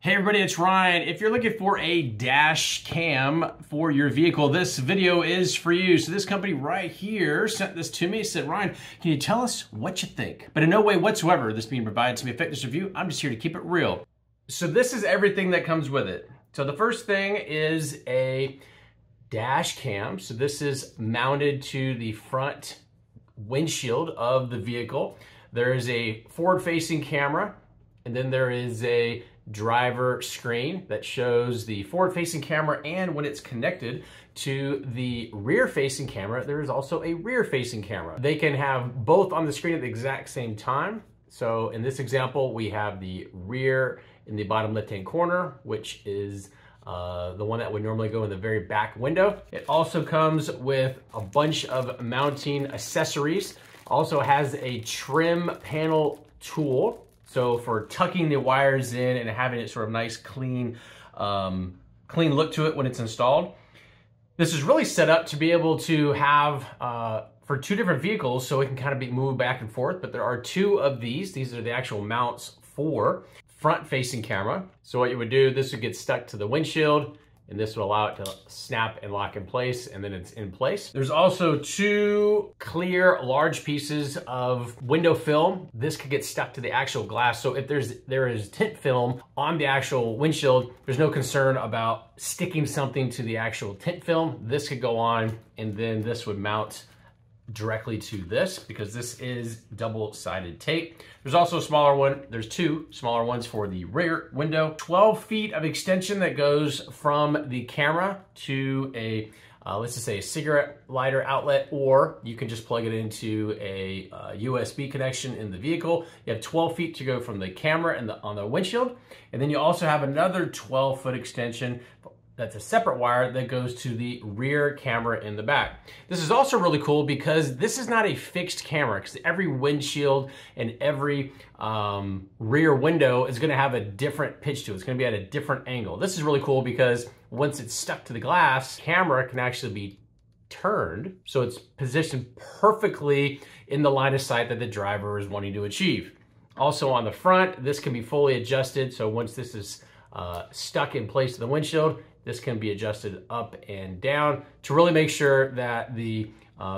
Hey everybody, it's Ryan. If you're looking for a dash cam for your vehicle, this video is for you. So this company right here sent this to me, said, Ryan, can you tell us what you think? But in no way whatsoever this being provided to me a fitness review. I'm just here to keep it real. So this is everything that comes with it. So the first thing is a dash cam. So this is mounted to the front windshield of the vehicle. There is a forward-facing camera, and then there is a driver screen that shows the forward-facing camera, and when it's connected to the rear-facing camera, there is also a rear-facing camera. They can have both on the screen at the exact same time. So in this example, we have the rear in the bottom left-hand corner, which is the one that would normally go in the very back window. It also comes with a bunch of mounting accessories. Also has a trim panel tool. So for tucking the wires in and having it sort of nice, clean look to it when it's installed. This is really set up to be able to have for two different vehicles, so it can kind of be moved back and forth, but there are two of these. These are the actual mounts for front-facing camera. So what you would do, this would get stuck to the windshield, and this will allow it to snap and lock in place, and then it's in place. There's also two clear, large pieces of window film. This could get stuck to the actual glass. So if there is tint film on the actual windshield, there's no concern about sticking something to the actual tint film. This could go on, and then this would mount directly to this because this is double-sided tape. There's also a smaller one. There's two smaller ones for the rear window. 12 feet of extension that goes from the camera to a, let's just say a cigarette lighter outlet, or you can just plug it into a USB connection in the vehicle. You have 12 feet to go from the camera and on the windshield. And then you also have another 12-foot extension that's a separate wire that goes to the rear camera in the back. This is also really cool because this is not a fixed camera, because every windshield and every rear window is gonna have a different pitch to it. It's gonna be at a different angle. This is really cool because once it's stuck to the glass, camera can actually be turned, so it's positioned perfectly in the line of sight that the driver is wanting to achieve. Also on the front, this can be fully adjusted, so once this is stuck in place to the windshield, this can be adjusted up and down to really make sure that the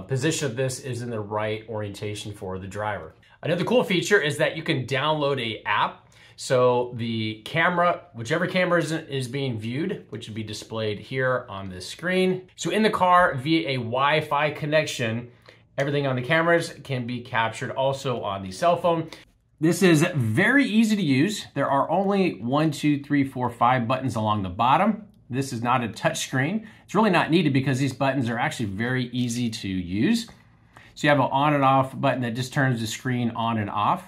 position of this is in the right orientation for the driver. Another cool feature is that you can download an app. So the camera, whichever camera is being viewed, which would be displayed here on this screen. So in the car via a Wi-Fi connection, everything on the cameras can be captured also on the cell phone. This is very easy to use. There are only 1, 2, 3, 4, 5 buttons along the bottom. This is not a touch screen. It's really not needed because these buttons are actually very easy to use. So you have an on and off button that just turns the screen on and off.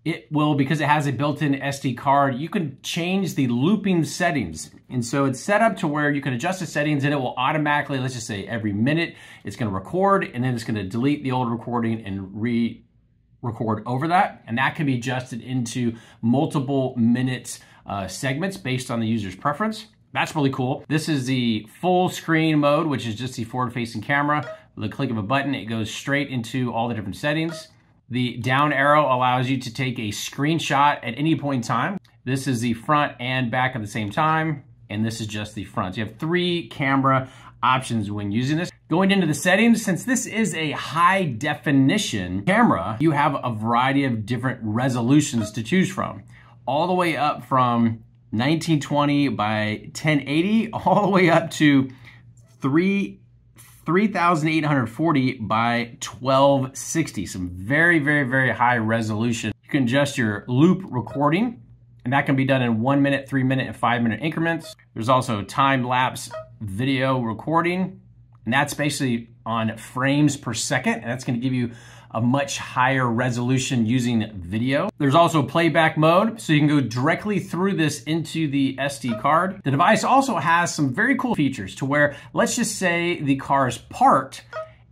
It will, because it has a built-in SD card, you can change the looping settings. And so it's set up to where you can adjust the settings and it will automatically, let's just say every minute, it's gonna record and then it's gonna delete the old recording and record over that, and that can be adjusted into multiple minute segments based on the user's preference. That's really cool. This is the full screen mode, which is just the forward-facing camera. With a click of a button, it goes straight into all the different settings. The down arrow allows you to take a screenshot at any point in time. This is the front and back at the same time, and this is just the front. So you have 3 camera options when using this. Going into the settings, since this is a high definition camera, you have a variety of different resolutions to choose from. All the way up from 1920 by 1080, all the way up to 3840 by 1260. Some very, very, very high resolution. You can adjust your loop recording, and that can be done in 1 minute, 3 minute, and 5 minute increments. There's also time-lapse video recording, and that's basically on frames per second, and that's gonna give you a much higher resolution using video. There's also playback mode, so you can go directly through this into the SD card. The device also has some very cool features to where, let's just say the car is parked,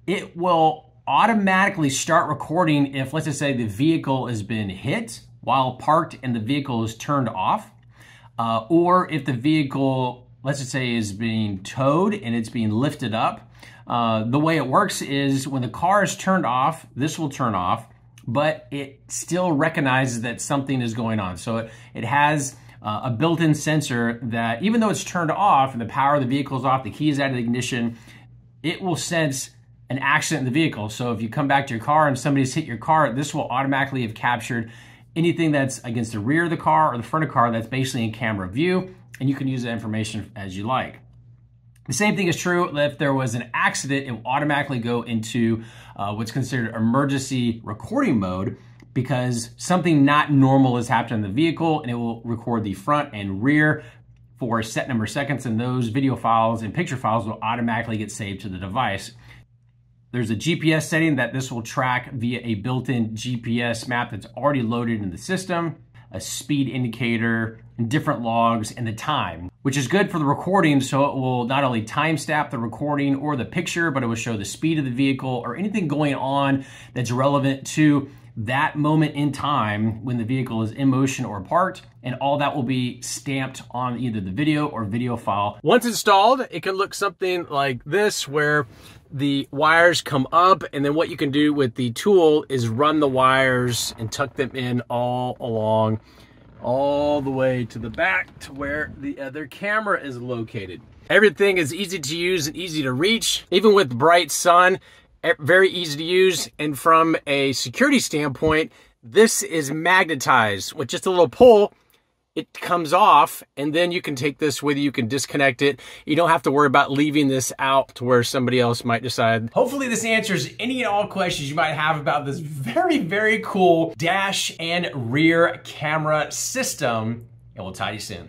it will automatically start recording if, let's just say, the vehicle has been hit while parked and the vehicle is turned off, or if the vehicle, let's just say, is being towed and it's being lifted up. The way it works is when the car is turned off, this will turn off, but it still recognizes that something is going on. So it has a built-in sensor that even though it's turned off and the power of the vehicle is off, the key is out of the ignition, it will sense an accident in the vehicle. So if you come back to your car and somebody's hit your car, this will automatically have captured anything that's against the rear of the car or the front of the car that's basically in camera view, and you can use that information as you like. The same thing is true if there was an accident, it will automatically go into what's considered emergency recording mode, because something not normal has happened in the vehicle, and it will record the front and rear for a set number of seconds, and those video files and picture files will automatically get saved to the device. There's a GPS setting that this will track via a built-in GPS map that's already loaded in the system, a speed indicator, and different logs, and the time, which is good for the recording, so it will not only timestamp the recording or the picture, but it will show the speed of the vehicle or anything going on that's relevant to that moment in time when the vehicle is in motion or parked, and all that will be stamped on either the video or video file. Once installed, it can look something like this, where the wires come up, and then what you can do with the tool is run the wires and tuck them in all along, all the way to the back to where the other camera is located. Everything is easy to use and easy to reach, even with bright sun. Very easy to use, and from a security standpoint, this is magnetized. With just a little pull, it comes off, and then you can take this with you, you can disconnect it. You don't have to worry about leaving this out to where somebody else might decide. Hopefully this answers any and all questions you might have about this very, very cool dash and rear camera system, and we'll talk to you soon.